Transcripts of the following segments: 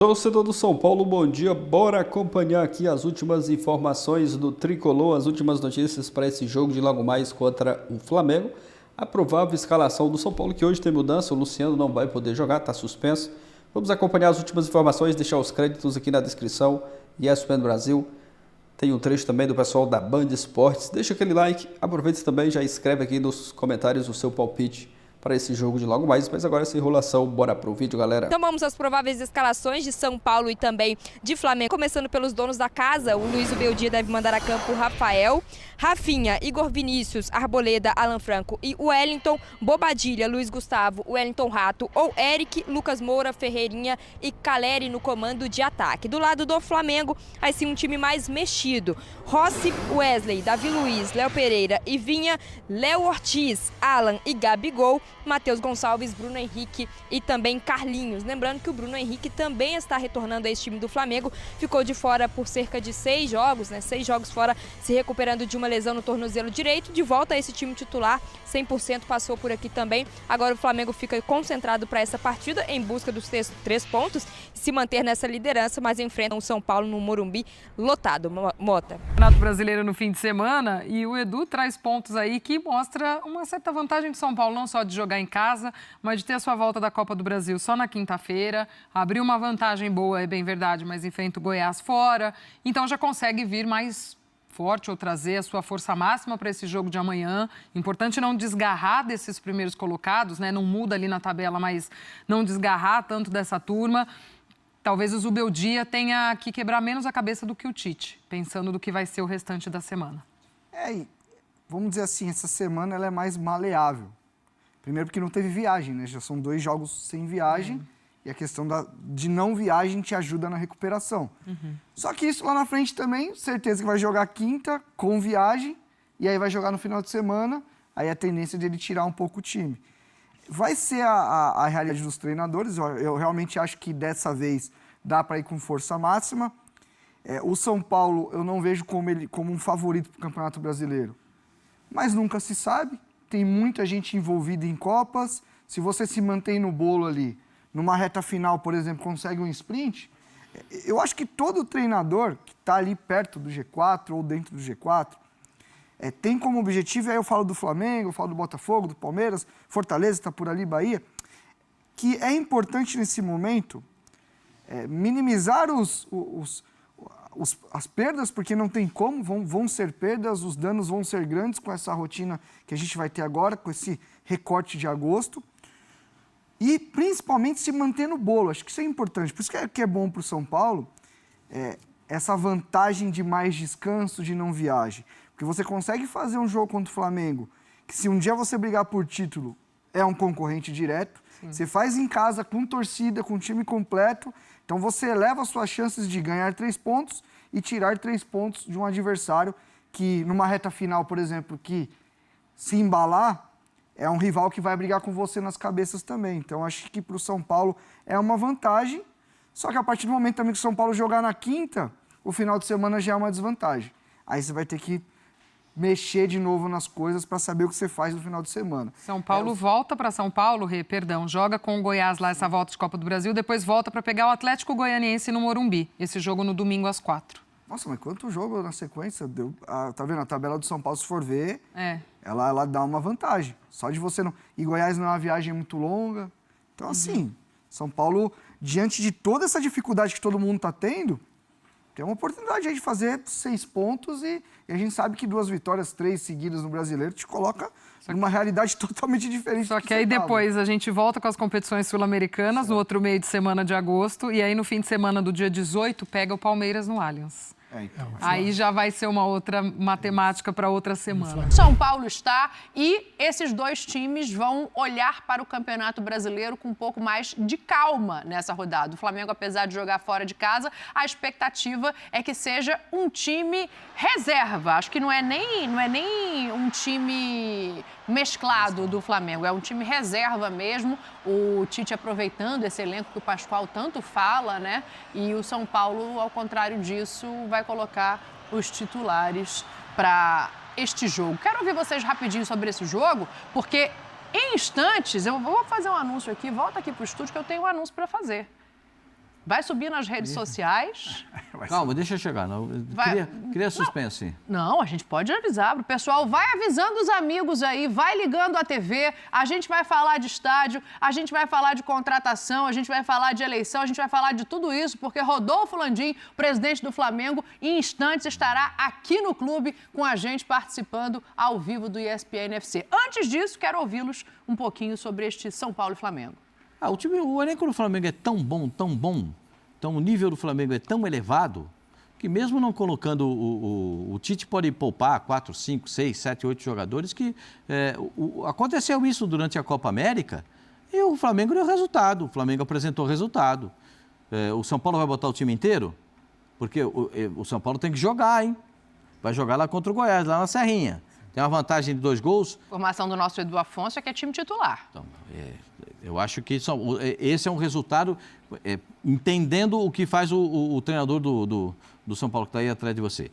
Torcedor do São Paulo, bom dia. Bora acompanhar aqui as últimas informações do Tricolor, as últimas notícias para esse jogo de logo mais contra o Flamengo. A provável escalação do São Paulo, que hoje tem mudança, o Luciano não vai poder jogar, está suspenso. Vamos acompanhar as últimas informações, deixar os créditos aqui na descrição. ESPN Brasil, tem um trecho também do pessoal da Band Esportes. Deixa aquele like, aproveita também, já escreve aqui nos comentários o seu palpite para esse jogo de logo mais, mas agora essa enrolação, bora pro vídeo, galera. Então vamos às prováveis escalações de São Paulo e também de Flamengo. Começando pelos donos da casa, o Luiz Ubeldia deve mandar a campo o Rafael, Rafinha, Igor Vinícius, Arboleda, Alan Franco e Wellington, Bobadilha, Luiz Gustavo, Wellington Rato ou Eric, Lucas Moura, Ferreirinha e Caleri no comando de ataque. Do lado do Flamengo, aí sim um time mais mexido. Rossi, Wesley, Davi Luiz, Léo Pereira e Vinha, Léo Ortiz, Alan e Gabigol, Matheus Gonçalves, Bruno Henrique e também Carlinhos. Lembrando que o Bruno Henrique também está retornando a esse time do Flamengo, ficou de fora por cerca de 6 jogos, 6 jogos fora, se recuperando de uma lesão no tornozelo direito, de volta a esse time titular, 100% passou por aqui também. Agora o Flamengo fica concentrado para essa partida em busca dos 3 pontos, se manter nessa liderança, mas enfrenta o São Paulo no Morumbi lotado. Mota. Campeonato Brasileiro no fim de semana e o Edu traz pontos aí que mostra uma certa vantagem de São Paulo, não só de jogar em casa, mas de ter a sua volta da Copa do Brasil só na quinta-feira, abriu uma vantagem boa, é bem verdade, mas enfrenta o Goiás fora, então já consegue vir mais forte ou trazer a sua força máxima para esse jogo de amanhã. Importante não desgarrar desses primeiros colocados, não muda ali na tabela, mas não desgarrar tanto dessa turma. Talvez o Zubeldia tenha que quebrar menos a cabeça do que o Tite, pensando do que vai ser o restante da semana. Vamos dizer assim, essa semana ela é mais maleável. Primeiro porque não teve viagem, já são 2 jogos sem viagem e a questão de não viagem te ajuda na recuperação. Só que isso lá na frente também, certeza que vai jogar quinta com viagem e aí vai jogar no final de semana, aí a tendência de ele tirar um pouco o time. Vai ser a realidade dos treinadores, eu realmente acho que dessa vez dá para ir com força máxima. O São Paulo eu não vejo como um favorito para o Campeonato Brasileiro, mas nunca se sabe, tem muita gente envolvida em Copas, se você se mantém no bolo ali, numa reta final, por exemplo, consegue um sprint, eu acho que todo treinador que está ali perto do G4 ou dentro do G4, tem como objetivo, aí eu falo do Flamengo, eu falo do Botafogo, do Palmeiras, Fortaleza está por ali, Bahia, que é importante nesse momento minimizar as perdas, porque não tem como, vão ser perdas, os danos vão ser grandes com essa rotina que a gente vai ter agora, com esse recorte de agosto, e principalmente se manter no bolo, acho que isso é importante, por isso que é bom para o São Paulo, essa vantagem de mais descanso, de não viagem. Porque você consegue fazer um jogo contra o Flamengo, que se um dia você brigar por título, é um concorrente direto. Sim. Você faz em casa, com torcida, com time completo. Então você eleva as suas chances de ganhar 3 pontos e tirar 3 pontos de um adversário que, numa reta final, por exemplo, que se embalar, é um rival que vai brigar com você nas cabeças também. Então acho que para o São Paulo é uma vantagem. Só que a partir do momento também que o São Paulo jogar na quinta, o final de semana já é uma desvantagem. Aí você vai ter que mexer de novo nas coisas para saber o que você faz no final de semana. São Paulo volta para São Paulo, joga com o Goiás lá essa volta de Copa do Brasil, depois volta para pegar o Atlético Goianiense no Morumbi, esse jogo no domingo às 4. Nossa, mas quanto jogo na sequência? Tá vendo? A tabela do São Paulo, se for ver, ela dá uma vantagem. Só de você não... E Goiás não é uma viagem muito longa. Então, assim, São Paulo, diante de toda essa dificuldade que todo mundo está tendo, tem uma oportunidade aí de fazer 6 pontos e a gente sabe que 2 vitórias, 3 seguidas no Brasileiro te coloca numa realidade totalmente diferente. Só que aí depois a gente volta com as competições sul-americanas no outro meio de semana de agosto e aí no fim de semana do dia 18 pega o Palmeiras no Allianz. Aí já vai ser uma outra matemática para outra semana. São Paulo está e esses 2 times vão olhar para o Campeonato Brasileiro com um pouco mais de calma nessa rodada. O Flamengo, apesar de jogar fora de casa, a expectativa é que seja um time reserva. Acho que não é nem um time mesclado do Flamengo, é um time reserva mesmo. O Tite aproveitando esse elenco que o Pascoal tanto fala, E o São Paulo, ao contrário disso, vai colocar os titulares para este jogo. Quero ouvir vocês rapidinho sobre esse jogo, porque em instantes, eu vou fazer um anúncio aqui, volta aqui para o estúdio que eu tenho um anúncio para fazer. Vai subir nas redes sociais. Calma, deixa eu chegar. Não, queria suspense. Não, a gente pode avisar pro pessoal. Vai avisando os amigos aí, vai ligando a TV. A gente vai falar de estádio, a gente vai falar de contratação, a gente vai falar de eleição, a gente vai falar de tudo isso, porque Rodolfo Landim, presidente do Flamengo, em instantes estará aqui no clube com a gente participando ao vivo do ESPN FC. Antes disso, quero ouvi-los um pouquinho sobre este São Paulo e Flamengo. O elenco do Flamengo é tão bom, então o nível do Flamengo é tão elevado, que mesmo não colocando o Tite pode poupar 4, 5, 6, 7, 8 jogadores, que aconteceu isso durante a Copa América e o Flamengo deu resultado, o Flamengo apresentou resultado. O São Paulo vai botar o time inteiro? Porque o São Paulo tem que jogar, hein? Vai jogar lá contra o Goiás, lá na Serrinha. Tem uma vantagem de 2 gols. A formação do nosso Edu Afonso é que é time titular. Então, eu acho que esse é um resultado, entendendo o que faz o treinador do São Paulo, que está aí atrás de você.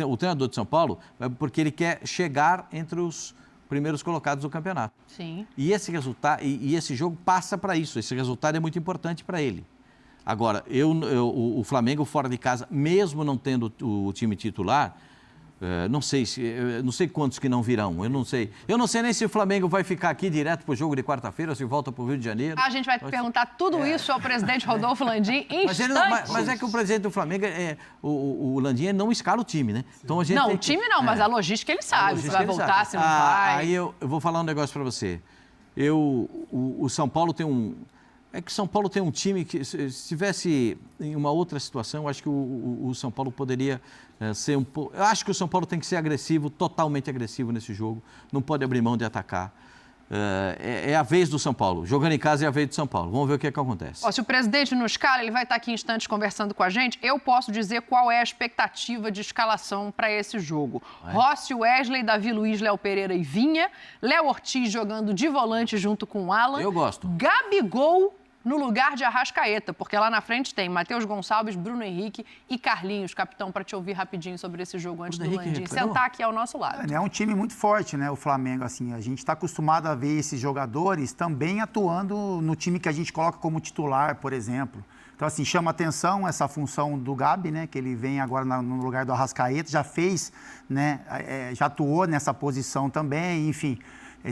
O treinador de São Paulo, porque ele quer chegar entre os primeiros colocados do campeonato. Sim. E esse resultado, e esse jogo passa para isso. Esse resultado é muito importante para ele. Agora, o Flamengo fora de casa, mesmo não tendo o time titular, não sei quantos que não virão, eu não sei nem se o Flamengo vai ficar aqui direto para o jogo de quarta-feira, se volta para o Rio de Janeiro. A gente vai perguntar tudo isso ao presidente Rodolfo Landim em instantes. Mas é que o presidente do Flamengo, o Landim não escala o time, né? Então a gente não, o time não, mas a logística ele sabe, se vai voltar, se não vai. Aí eu vou falar um negócio para você. O São Paulo tem um... É que São Paulo tem um time que, se estivesse em uma outra situação, eu acho que o São Paulo poderia ser um pouco... Eu acho que o São Paulo tem que ser agressivo, totalmente agressivo nesse jogo. Não pode abrir mão de atacar. É a vez do São Paulo. Jogando em casa é a vez do São Paulo. Vamos ver o que acontece. Se o presidente não escala, ele vai estar aqui em instantes conversando com a gente. Eu posso dizer qual é a expectativa de escalação para esse jogo. Rossi, Wesley, Davi Luiz, Léo Pereira e Vinha. Léo Ortiz jogando de volante junto com o Alan. Eu gosto. Gabigol no lugar de Arrascaeta, porque lá na frente tem Matheus Gonçalves, Bruno Henrique e Carlinhos, capitão, para te ouvir rapidinho sobre esse jogo antes do Landim sentar aqui ao nosso lado. É um time muito forte, né, o Flamengo, assim, a gente está acostumado a ver esses jogadores também atuando no time que a gente coloca como titular, por exemplo. Então, assim, chama atenção essa função do Gabi, né, que ele vem agora no lugar do Arrascaeta, já fez, né, já atuou nessa posição também, enfim,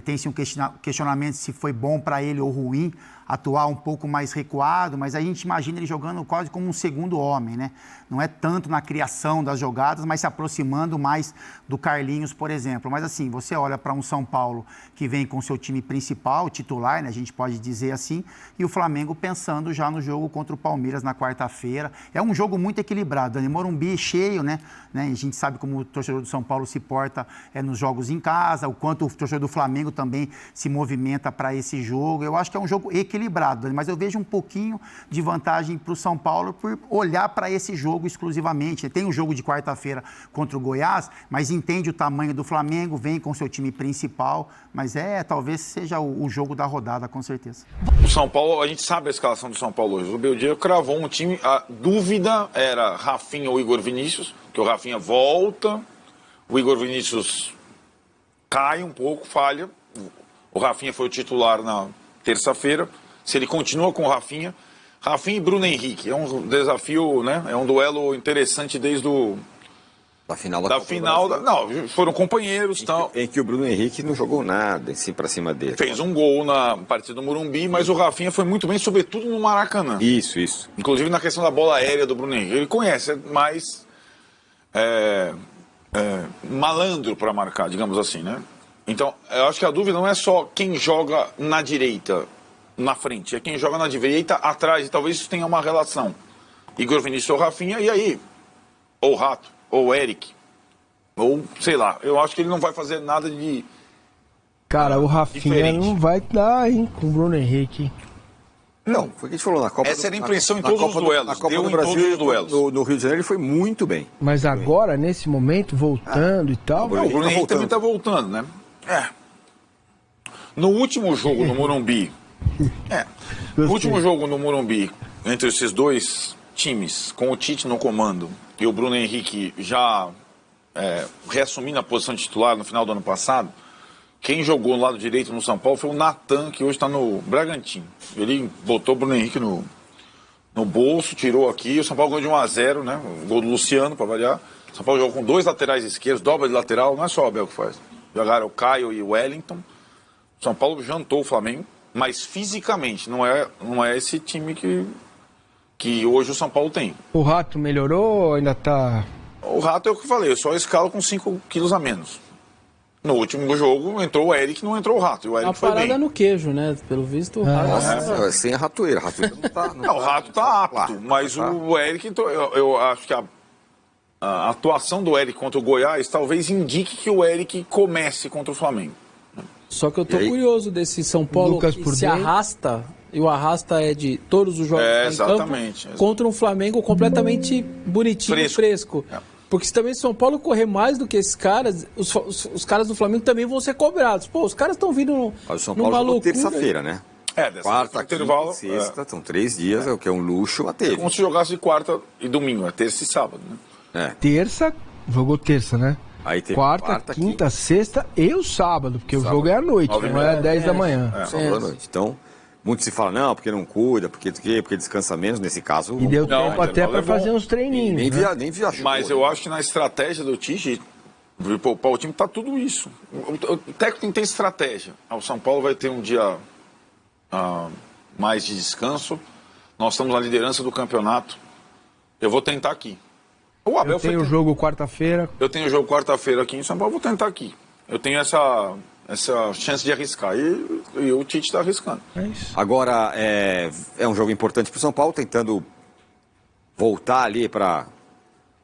tem-se um questionamento se foi bom para ele ou ruim atuar um pouco mais recuado, mas a gente imagina ele jogando quase como um segundo homem, né? Não é tanto na criação das jogadas, mas se aproximando mais do Carlinhos, por exemplo. Mas assim, você olha para um São Paulo que vem com seu time principal, titular, né? A gente pode dizer assim, e o Flamengo pensando já no jogo contra o Palmeiras na quarta-feira. É um jogo muito equilibrado, Dani. Morumbi cheio, né? A gente sabe como o torcedor do São Paulo se porta nos jogos em casa, o quanto o torcedor do Flamengo também se movimenta para esse jogo. Eu acho que é um jogo equilibrado, Dani, mas eu vejo um pouquinho de vantagem para o São Paulo por olhar para esse jogo exclusivamente. Tem um jogo de quarta-feira contra o Goiás, mas entende o tamanho do Flamengo, vem com seu time principal, mas talvez seja o jogo da rodada, com certeza. O São Paulo, a gente sabe a escalação do São Paulo hoje. O Beldia cravou um time, a dúvida era Rafinha ou Igor Vinícius, que o Rafinha volta, o Igor Vinícius cai um pouco, falha. O Rafinha foi o titular na terça-feira. Se ele continua com o Rafinha e Bruno Henrique, é um desafio, né? É um duelo interessante desde da final não, foram companheiros, tal. Em que o Bruno Henrique não jogou nada para cima dele. Fez um gol na partida do Morumbi, mas o Rafinha foi muito bem, sobretudo no Maracanã. Isso. Inclusive na questão da bola aérea do Bruno Henrique. Ele conhece, é mais malandro para marcar, digamos assim, né? Então, eu acho que a dúvida não é só quem joga na direita, na frente, é quem joga na direita, atrás, e talvez isso tenha uma relação. Igor Vinícius ou Rafinha, e aí? Ou Rato, ou Eric, ou sei lá. Eu acho que ele não vai fazer nada de... Cara, o Rafinha diferente. Não vai dar, hein, com o Bruno Henrique. Não, foi o que a gente falou na Copa. Essa era a impressão em todos os duelos. Na Copa Deu do em Brasil, todos os duelos. No Rio de Janeiro ele foi muito bem. Mas agora, nesse momento, voltando e tal... O Bruno Henrique também está voltando, né? No último jogo no Morumbi... No último jogo no Morumbi, entre esses dois times, com o Tite no comando e o Bruno Henrique já reassumindo a posição de titular no final do ano passado, quem jogou no lado direito no São Paulo foi o Natan, que hoje está no Bragantino. Ele botou o Bruno Henrique no no bolso, tirou aqui. O São Paulo ganhou de 1-0, né? O gol do Luciano, para variar. O São Paulo jogou com 2 laterais esquerdos, dobra de lateral. Não é só o Abel que faz. Jogaram o Caio e o Wellington. O São Paulo jantou o Flamengo, mas fisicamente não é esse time que hoje o São Paulo tem. O Rato melhorou ou ainda tá... O Rato é o que eu falei, eu só escalo com 5 quilos a menos. No último jogo entrou o Eric, não entrou o Rato. E o Eric foi bem. A parada no queijo, né? Pelo visto, o Rato... Sem a ratoeira. Não tá, não, o Rato tá apto, mas o Eric, eu acho que a atuação do Eric contra o Goiás talvez indique que o Eric comece contra o Flamengo. Só que eu tô curioso desse São Paulo que se arrasta, e o arrasta é de todos os jogos em campo, contra um Flamengo completamente bonitinho, fresco. Porque se também São Paulo correr mais do que esses caras, os caras do Flamengo também vão ser cobrados. Pô, os caras estão vindo o São Paulo jogou terça-feira, né? Quarta, intervalo, quinta, sexta, são 3 dias, o que é um luxo a ter. É como se jogasse de quarta e domingo, é terça e sábado, né? Terça, jogou terça, né? Aí teve quarta, quinta, sexta e o sábado, porque o jogo é à noite, não é 10 da manhã. Sábado à noite. Então, muito se fala, não, porque não cuida, porque descansa menos, nesse caso... E deu tempo até para fazer uns treininhos. Nem viajou. Mas eu acho que na estratégia do Tite, o time tá tudo isso. O técnico tem estratégia. O São Paulo vai ter um dia mais de descanso. Nós estamos na liderança do campeonato. Eu vou tentar aqui. O Abel eu tenho o jogo quarta-feira. Eu tenho o jogo quarta-feira aqui em São Paulo, vou tentar aqui. Eu tenho essa chance de arriscar. E o Tite está arriscando. É isso. Agora, é um jogo importante para o São Paulo, tentando voltar ali para...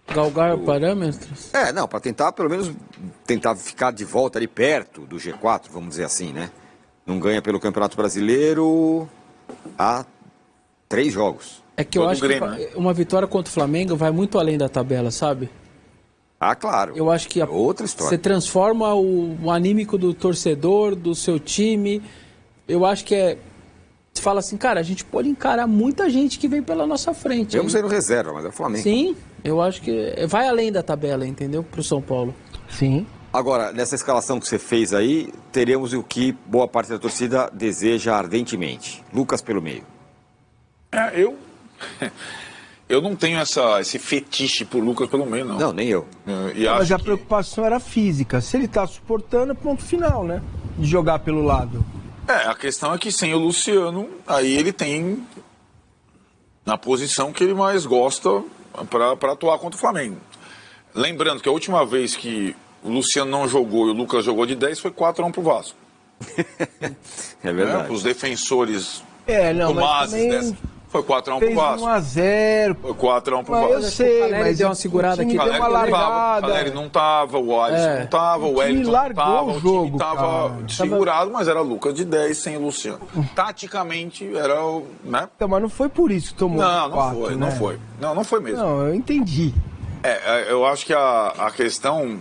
Galgar parâmetros? Não, para tentar, pelo menos, tentar ficar de volta ali perto do G4, vamos dizer assim, né? Não ganha pelo Campeonato Brasileiro há 3 jogos. É que eu acho que uma vitória contra o Flamengo vai muito além da tabela, sabe? Claro. Eu acho que outra história. Você transforma o anímico do torcedor, do seu time. Eu acho que você fala assim, cara, a gente pode encarar muita gente que vem pela nossa frente. Vamos aí no reserva, mas é o Flamengo. Sim, eu acho que vai além da tabela, entendeu? Pro São Paulo. Sim. Agora, nessa escalação que você fez aí, teremos o que boa parte da torcida deseja ardentemente. Lucas pelo meio. Eu não tenho esse fetiche por Lucas pelo meio, não. Não, nem eu. Mas a preocupação era física. Se ele está suportando, ponto final, né? De jogar pelo lado. A questão é que sem o Luciano, aí ele tem na posição que ele mais gosta para atuar contra o Flamengo. Lembrando que a última vez que o Luciano não jogou e o Lucas jogou de 10 foi 4-1 pro Vasco. É verdade. Os defensores do Mazes foi 4-1 pro Vasco. 1-0. Foi 4-1 pro Vasco. Eu sei, mas deu uma segurada aqui. Deu uma largada. O Caleri não tava, o Alisson não tava, o Wellington não tava, o time tava segurado, mas era Lucas de 10 sem o Luciano. Taticamente era, né? Então, mas não foi por isso que tomou 4, não foi. Não foi mesmo. Não, eu entendi. Eu acho que a questão,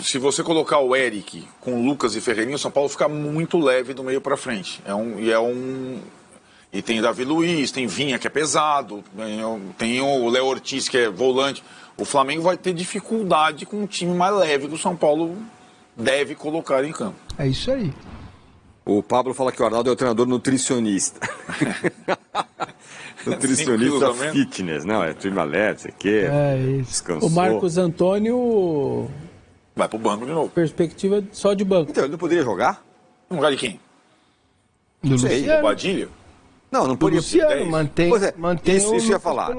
se você colocar o Eric com o Lucas e Ferreirinho, o São Paulo fica muito leve do meio para frente. E tem o Davi Luiz, tem Vinha, que é pesado, tem o Léo Ortiz, que é volante. O Flamengo vai ter dificuldade com um time mais leve que o São Paulo deve colocar em campo. É isso aí. O Pablo fala que o Arnaldo é o treinador nutricionista. Nutricionista fitness, não, é turma leve, sei o quê. Isso. Descansou. O Marcos Antônio... Vai pro banco de novo. Perspectiva só de banco. Então, ele não poderia jogar? No lugar de quem? Do Luciano. O Badilha? Não poderia. Luciano, mantém isso ia falar.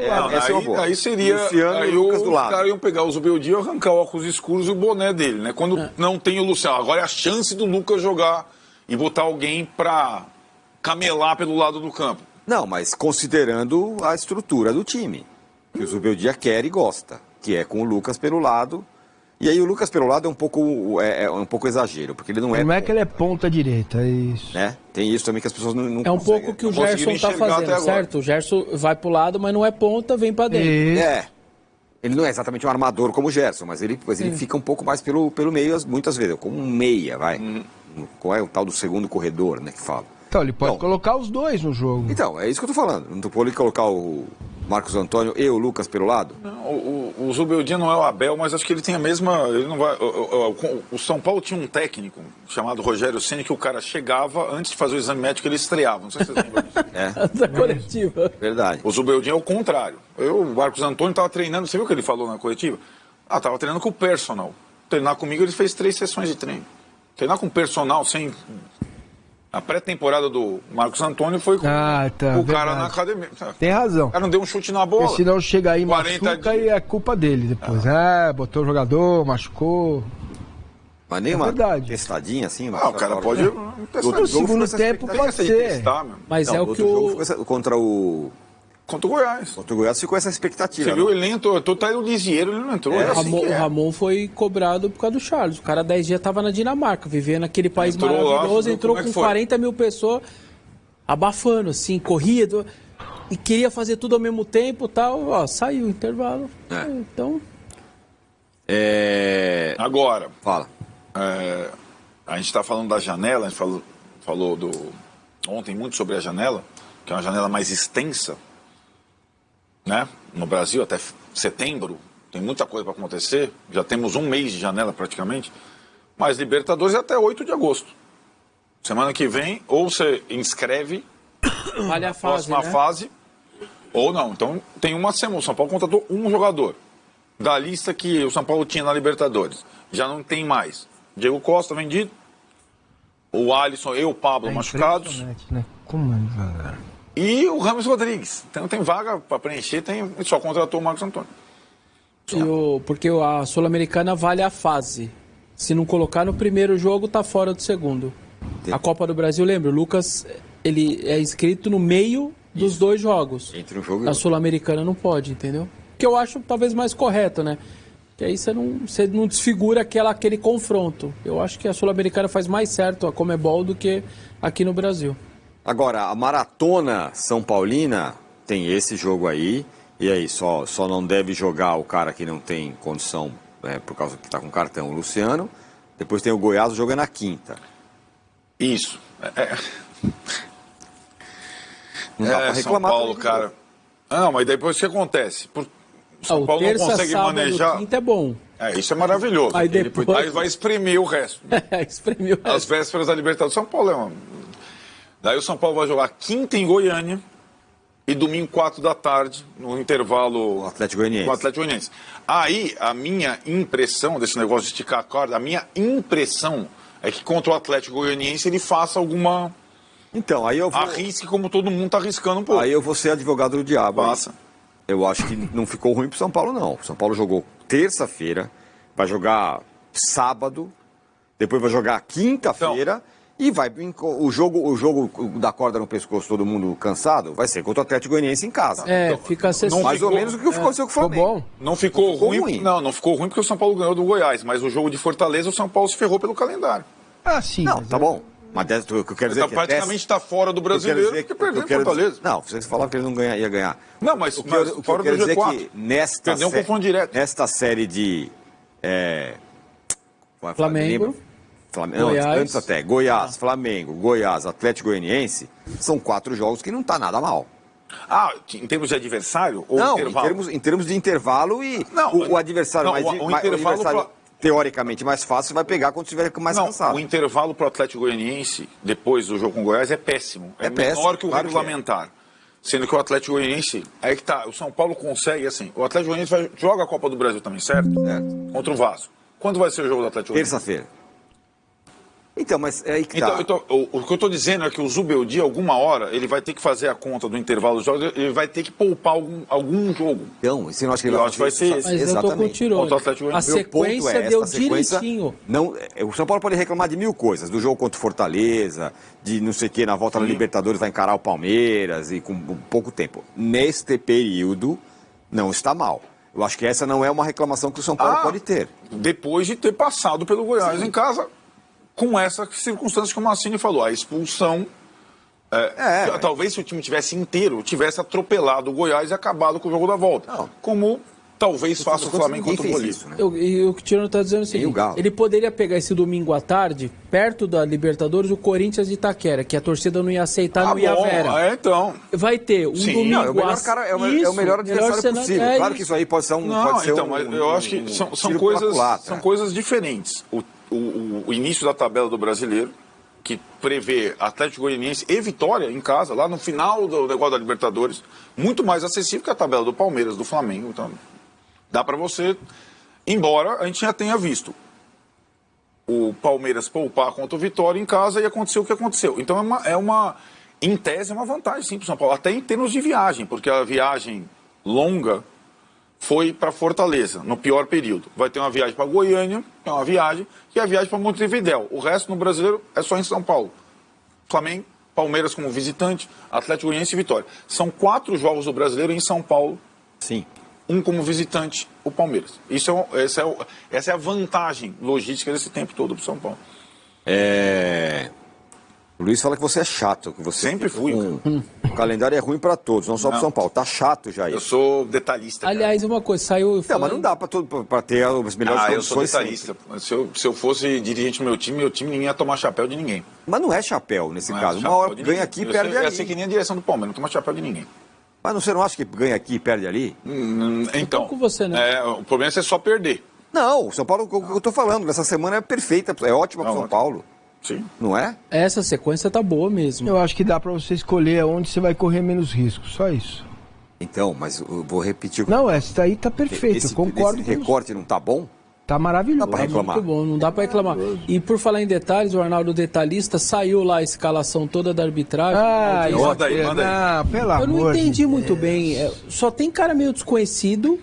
Aí seria. Luciano aí e Lucas do lado. Os caras iam pegar o Zubeldia e arrancar o óculos escuros e o boné dele, né? Quando não tem o Luciano. Agora é a chance do Lucas jogar e botar alguém pra camelar pelo lado do campo. Não, mas considerando a estrutura do time, que o Zubeldia quer e gosta, que é com o Lucas pelo lado. E aí o Lucas pelo lado é um pouco exagero, porque ele não é... Não é que ele é ponta direita, é isso. Né? Tem isso também que as pessoas não É um pouco o que o Gerson tá fazendo, certo? O Gerson vai pro lado, mas não é ponta, vem pra dentro. Ele não é exatamente um armador como o Gerson, mas ele fica um pouco mais pelo meio muitas vezes, como um meia, vai. Qual é o tal do segundo corredor, né, que fala. Então, ele pode colocar os dois no jogo. Então, é isso que eu tô falando. Não pode colocar o Marcos Antônio e o Lucas pelo lado? Não, o Zubeldia não é o Abel, mas acho que ele tem a mesma... Ele não vai, o São Paulo tinha um técnico chamado Rogério Ceni, que o cara chegava, antes de fazer o exame médico, ele estreava. Não sei se vocês lembram disso. Da coletiva. Verdade. O Zubeldia é o contrário. O Marcos Antônio estava treinando, você viu o que ele falou na coletiva? Estava treinando com o personal. Treinar comigo, ele fez 3 sessões de treino. Treinar com o personal, sem... A pré-temporada do Marcos Antônio foi com o cara na academia. Tem razão. O cara não deu um chute na bola. Porque senão chega aí, machuca e é culpa dele depois. Botou o jogador, machucou. Mas nem uma testadinha assim? O cara pode... No segundo tempo pode ser. Mas é o que o... Contra o Goiás. Contra o Goiás ficou essa expectativa. Você viu, ele nem entrou. Tá aí o Lisieiro, ele não entrou. O Ramon foi cobrado por causa do Charles. O cara 10 dias estava na Dinamarca, vivendo naquele país maravilhoso, entrou com 40 mil pessoas, abafando, assim, corrida, e queria fazer tudo ao mesmo tempo e tal. Saiu o intervalo. Então... Agora... Fala. A gente está falando da janela, a gente falou ontem muito sobre a janela, que é uma janela mais extensa, né? No Brasil, até setembro, tem muita coisa para acontecer. Já temos um mês de janela praticamente. Mas Libertadores é até 8 de agosto. Semana que vem, ou você inscreve a próxima fase, ou não. Então, tem uma semana. O São Paulo contratou um jogador da lista que o São Paulo tinha na Libertadores. Já não tem mais. Diego Costa vendido. O Alisson e o Pablo machucados. Né? Como é devagar. E o Rames Rodrigues. Então tem vaga para preencher, só contratou o Marcos Antônio. Porque a Sul-Americana vale a fase. Se não colocar no primeiro jogo, tá fora do segundo. A Copa do Brasil, lembra? O Lucas, ele é inscrito no meio dos 2 jogos. Entre um jogo e a Sul-Americana não pode, entendeu? Que eu acho talvez mais correto, né? Que aí você não desfigura aquele confronto. Eu acho que a Sul-Americana faz mais certo a Conmebol do que aqui no Brasil. Agora, a Maratona São Paulina tem esse jogo aí, e aí só não deve jogar o cara que não tem condição, por causa que está com cartão, o Luciano. Depois tem o Goiás, o jogo é na quinta. Isso. Não dá pra reclamar. São Paulo, cara. Não, mas depois o que acontece? São Paulo não consegue manejar. Quinta é bom. Isso é maravilhoso. Aí depois... vai espremer o resto. Espremer o resto. As vésperas da Libertadores. São Paulo Daí o São Paulo vai jogar quinta em Goiânia e domingo 4 da tarde, no intervalo... O Atlético Goianiense. Aí, a minha impressão desse negócio de esticar a corda, a minha impressão é que contra o Atlético Goianiense ele faça alguma... Então, aí eu vou... Arrisque como todo mundo está arriscando um pouco. Aí eu vou ser advogado do diabo. Passa. Eu acho que não ficou ruim pro São Paulo, não. O São Paulo jogou terça-feira, vai jogar sábado, depois vai jogar quinta-feira... E o jogo da corda no pescoço, todo mundo cansado, vai ser contra o Atlético Goianiense em casa. Fica acessível. Mais ou menos o que aconteceu com o Flamengo. Não ficou ruim. Não ficou ruim porque o São Paulo ganhou do Goiás, mas o jogo de Fortaleza, o São Paulo se ferrou pelo calendário. Sim. Não, tá bom. Mas o que eu quero dizer praticamente está fora do brasileiro porque perdeu Fortaleza. Não, vocês falaram que ele não ia ganhar. Não, mas o que eu quero dizer é que perdeu um confronto direto. Nesta série de... Flamengo... Antes até, Goiás, Flamengo, Goiás, Atlético Goianiense, são 4 jogos que não está nada mal. Em termos de adversário ou não, intervalo? Em termos de intervalo e o adversário teoricamente mais fácil vai pegar quando estiver mais cansado. O intervalo para o Atlético Goianiense, depois do jogo com o Goiás, é péssimo. É menor que o regulamentar. Sendo que o Atlético Goianiense, aí que tá, o São Paulo consegue, assim, o Atlético Goianiense joga a Copa do Brasil também, certo? Contra o Vasco. Quando vai ser o jogo do Atlético Goianiense? Terça-feira. Então, mas é aí que tá. O que eu estou dizendo é que o Zubeldia, alguma hora, ele vai ter que fazer a conta do intervalo dos jogos, ele vai ter que poupar algum jogo. Então, você não acha que ele vai ser esse? Mas exatamente. Eu tô com o Tirone. A sequência deu direitinho. Não, o São Paulo pode reclamar de 1000 coisas, do jogo contra o Fortaleza, de não sei o que, na volta da Libertadores vai encarar o Palmeiras e com pouco tempo. Neste período, não está mal. Eu acho que essa não é uma reclamação que o São Paulo pode ter. Depois de ter passado pelo Goiás em casa... Com essa circunstância que o Massini falou, a expulsão. Talvez se o time tivesse inteiro, tivesse atropelado o Goiás e acabado com o jogo da volta. Como talvez faça o Flamengo contra o Bolívar. Né? E o que o Tirano está dizendo é o seguinte, ele poderia pegar esse domingo à tarde, perto da Libertadores, o Corinthians de Itaquera, que a torcida não ia aceitar, não ia ver. Então. Vai ter um domingo... Não, é o melhor, cara, é o melhor adversário possível. Claro que isso aí pode ser um... Mas eu acho que são coisas diferentes. O início da tabela do Brasileiro, que prevê Atlético Goianiense e Vitória em casa, lá no final do negócio da Libertadores, muito mais acessível que a tabela do Palmeiras, do Flamengo. Então, dá para você, embora a gente já tenha visto o Palmeiras poupar contra o Vitória em casa e aconteceu o que aconteceu. Então, em tese, é uma vantagem sim para o São Paulo, até em termos de viagem, porque a viagem longa foi para Fortaleza, no pior período. Vai ter uma viagem para Goiânia, que é uma viagem, e a viagem para Montevidéu. O resto no Brasileiro é só em São Paulo. Flamengo, Palmeiras como visitante, Atlético Goianiense e Vitória. São 4 jogos do Brasileiro em São Paulo. Sim. Um como visitante, o Palmeiras. Essa é a vantagem logística desse tempo todo para o São Paulo. O Luiz fala que você é chato. Que você sempre fui. O calendário é ruim para todos, não só para São Paulo. Tá chato já isso. Eu sou detalhista. Aliás, uma coisa, saiu... Não, mas não dá para ter as melhores condições. Eu sou detalhista. Se eu fosse dirigente do meu time ninguém ia tomar chapéu de ninguém. Mas não é chapéu nesse caso. Uma hora ganha aqui e perde ali. É assim que nem a direção do Palmeiras, não toma chapéu de ninguém. Mas você não acha que ganha aqui e perde ali? Então, com você, né? O problema é só perder. Não, São Paulo, o que eu tô falando, essa semana é perfeita, é ótima para São Paulo. Sim. Não é? Essa sequência tá boa mesmo. Eu acho que dá pra você escolher onde você vai correr menos risco, só isso. Então, mas eu vou repetir. Não, essa daí tá perfeita, eu concordo com recorte não tá bom? Tá maravilhoso. Dá pra reclamar. Muito bom, não dá pra reclamar. E por falar em detalhes, o Arnaldo Detalhista saiu lá a escalação toda da arbitragem. Manda aí. Não, pelo amor. Eu não entendi muito bem. Só tem cara meio desconhecido.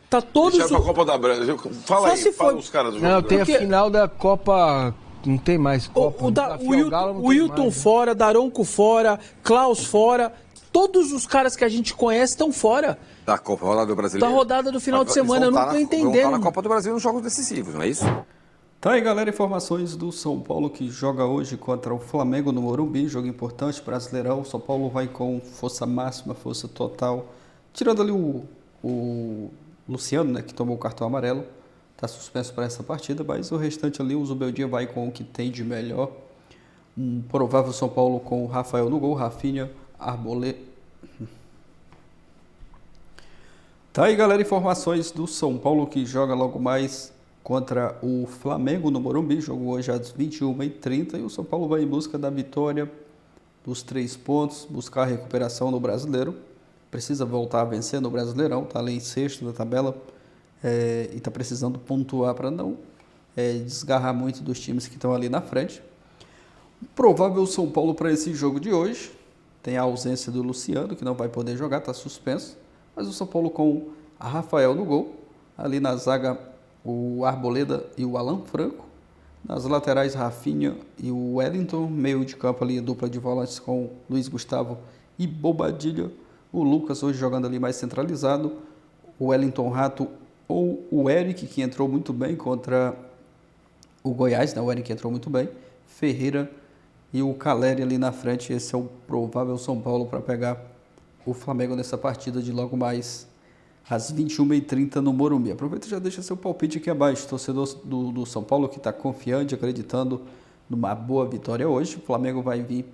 Tá todos... Deixa pra Copa da Brasil. Fala aí, fala os caras do jogo. Não, tem a final da Copa... Não tem mais Copa. O Wilton fora, Daronco fora, Klaus fora. Todos os caras que a gente conhece estão fora. Da Copa Rodada do Brasileiro. Da rodada do final de semana, eu não tô entendendo. Vão estar na Copa do Brasil nos jogos decisivos, não é isso? Tá aí, galera, informações do São Paulo que joga hoje contra o Flamengo no Morumbi, jogo importante, Brasileirão. O São Paulo vai com força máxima, força total, tirando ali o Luciano, né, que tomou o cartão amarelo. Está suspenso para essa partida, mas o restante ali, o Zubeldia vai com o que tem de melhor. Um provável São Paulo com o Rafael no gol, Rafinha, Arboleda. Tá aí, galera, informações do São Paulo que joga logo mais contra o Flamengo no Morumbi. Jogo hoje às 21h30 e o São Paulo vai em busca da vitória dos 3 pontos, buscar a recuperação no Brasileiro. Precisa voltar a vencer no Brasileirão, tá ali em sexto da tabela. E está precisando pontuar para não desgarrar muito dos times que estão ali na frente. O provável São Paulo para esse jogo de hoje tem a ausência do Luciano, que não vai poder jogar, está suspenso. Mas o São Paulo com a Rafael no gol, ali na zaga o Arboleda e o Alan Franco. Nas laterais, Rafinha e o Wellington. Meio de campo ali, dupla de volantes com Luiz Gustavo e Bobadilha. O Lucas hoje jogando ali mais centralizado. O Wellington Rato ou o Eric, que entrou muito bem contra o Goiás, né? O Eric entrou muito bem, Ferreira e o Caleri ali na frente. Esse é o provável São Paulo para pegar o Flamengo nessa partida de logo mais às 21h30 no Morumbi. Aproveita e já deixa seu palpite aqui abaixo, torcedor do São Paulo que está confiante, acreditando numa boa vitória hoje. O Flamengo vai vir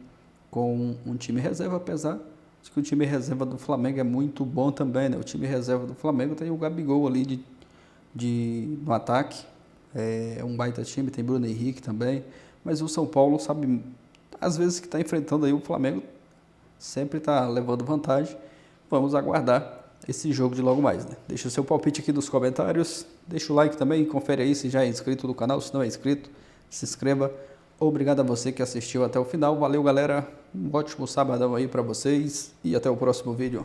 com um time reserva, apesar de que o time reserva do Flamengo é muito bom também, né? O time reserva do Flamengo tem o Gabigol ali no ataque, é um baita time, tem Bruno Henrique também, mas o São Paulo sabe, às vezes que está enfrentando aí o Flamengo, sempre está levando vantagem. Vamos aguardar esse jogo de logo mais, né? Deixa o seu palpite aqui nos comentários, deixa o like também, confere aí se já é inscrito no canal, se não é inscrito, se inscreva. Obrigado a você que assistiu até o final. Valeu, galera. Um ótimo sabadão aí para vocês e até o próximo vídeo.